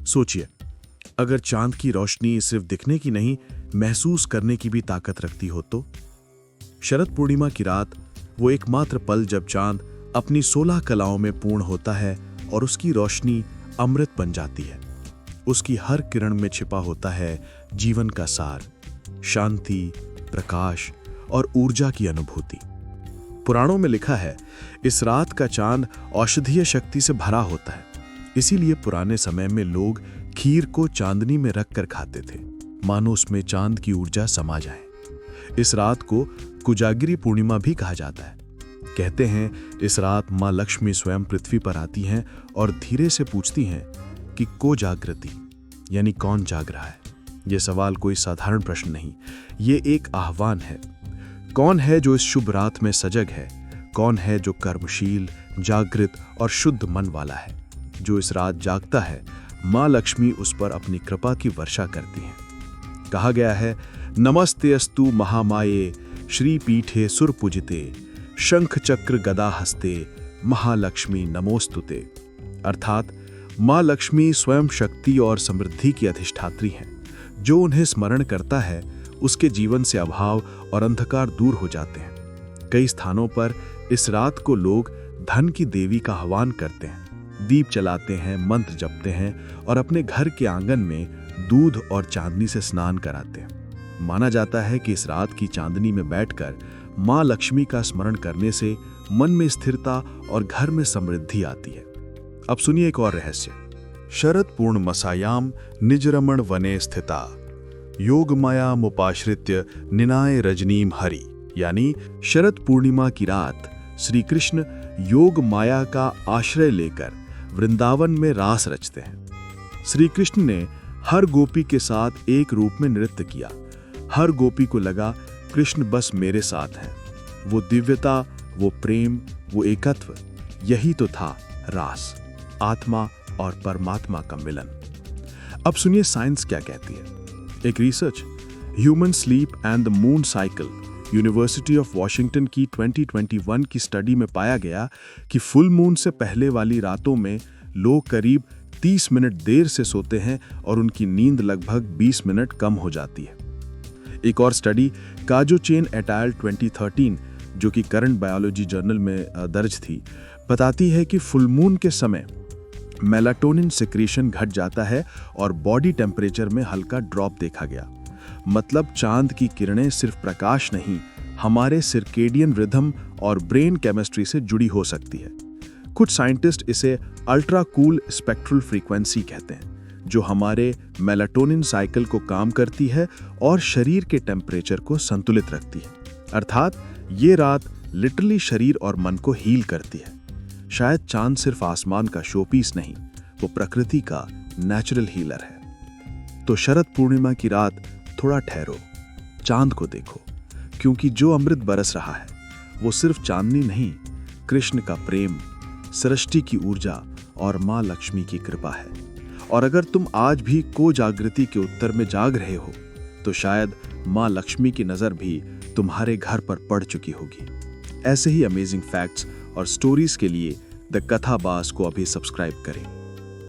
सोचिए, अगर चांद की रोशनी सिर्फ दिखने की नहीं, महसूस करने की भी ताकत रखती हो तो? शरद पूर्णिमा की रात, वो एकमात्र पल जब चांद अपनी 16 कलाओं में पूर्ण होता है और उसकी रोशनी अमृत बन जाती है। उसकी हर किरण में छिपा होता है जीवन का सार, शांति, प्रकाश और ऊर्जा की अनुभूति। पुराणों में लिखा है, इस रात का चांद औषधीय शक्ति से भरा होता है। इसीलिए पुराने समय में लोग खीर को चांदनी में रखकर खाते थे, मानो उसमें चांद की ऊर्जा समा जाए। इस रात को कुजागिरी पूर्णिमा भी कहा जाता है। कहते हैं, इस रात मां लक्ष्मी स्वयं पृथ्वी पर आती हैं और धीरे से पूछती हैं कि को जागृति, यानी कौन जाग रहा है। यह सवाल कोई साधारण प्रश्न नहीं, ये एक आह्वान है। कौन है जो इस शुभ रात में सजग है? कौन है जो कर्मशील, जागृत और शुद्ध मन वाला है? जो इस रात जागता है, मां लक्ष्मी उस पर अपनी कृपा की वर्षा करती हैं। कहा गया है, नमस्ते अस्तु महामाये श्री पीठे सुर पूजिते, शंख चक्र गदा हस्ते महालक्ष्मी नमोस्तुते। अर्थात मां लक्ष्मी स्वयं शक्ति और समृद्धि की अधिष्ठात्री हैं। जो उन्हें स्मरण करता है, उसके जीवन से अभाव और अंधकार दूर हो जाते हैं। कई स्थानों पर इस रात को लोग धन की देवी का आह्वान करते हैं, दीप जलाते हैं, मंत्र जपते हैं और अपने घर के आंगन में दूध और चांदनी से स्नान कराते हैं। माना जाता है कि इस रात की चांदनी में बैठकर मां लक्ष्मी का स्मरण करने से मन में स्थिरता और घर में समृद्धि आती है। अब सुनिए एक और रहस्य। शरद पूर्णमसायाम निजरमण वने स्थिता, योगमाया मुपाश्रित्य निनाय रजनीम हरि। यानी शरद पूर्णिमा की रात श्री कृष्ण योग माया का आश्रय लेकर वृंदावन में रास रचते हैं। श्री कृष्ण ने हर गोपी के साथ एक रूप में नृत्य किया। हर गोपी को लगा कृष्ण बस मेरे साथ हैं। वो दिव्यता, वो प्रेम, वो एकत्व, यही तो था रास, आत्मा और परमात्मा का मिलन। अब सुनिए साइंस क्या कहती है। एक research, human sleep and the moon cycle, university of Washington की 2021 की स्टडी में पाया गया कि फुल मून से पहले वाली रातों में लोग करीब 30 मिनट देर से सोते हैं और उनकी नींद लगभग 20 मिनट कम हो जाती है। एक और स्टडी, काजोचेन एट अल 2013, जो कि करंट बायोलॉजी जर्नल में दर्ज थी, बताती है कि फुल मून के समय मेलाटोनिन सिक्रीशन घट जाता है और बॉडी टेम्परेचर में हल्का ड्रॉप देखा गया। मतलब चांद की किरणें सिर्फ प्रकाश नहीं, हमारे सर्केडियन रिदम और ब्रेन केमिस्ट्री से जुड़ी हो सकती है। कुछ साइंटिस्ट इसे अल्ट्रा कूल स्पेक्ट्रल फ्रीक्वेंसी कहते हैं, जो हमारे मेलाटोनिन साइकिल को काम करती है और शरीर के टेम्परेचर को संतुलित रखती है। अर्थात ये रात लिटरली शरीर और मन को हील करती है। शायद चांद सिर्फ आसमान का शोपीस नहीं, वो प्रकृति का नेचुरल हीलर है। तो शरद पूर्णिमा की रात थोड़ा ठहरो, चांद को देखो, क्योंकि जो अमृत बरस रहा है वो सिर्फ चांदनी नहीं, कृष्ण का प्रेम, सृष्टि की ऊर्जा और मां लक्ष्मी की कृपा है। और अगर तुम आज भी को जागृति के उत्तर में जाग रहे हो, तो शायद मां लक्ष्मी की नजर भी तुम्हारे घर पर पड़ चुकी होगी। ऐसे ही अमेजिंग फैक्ट्स और स्टोरीज के लिए द कथा बास को अभी सब्सक्राइब करें।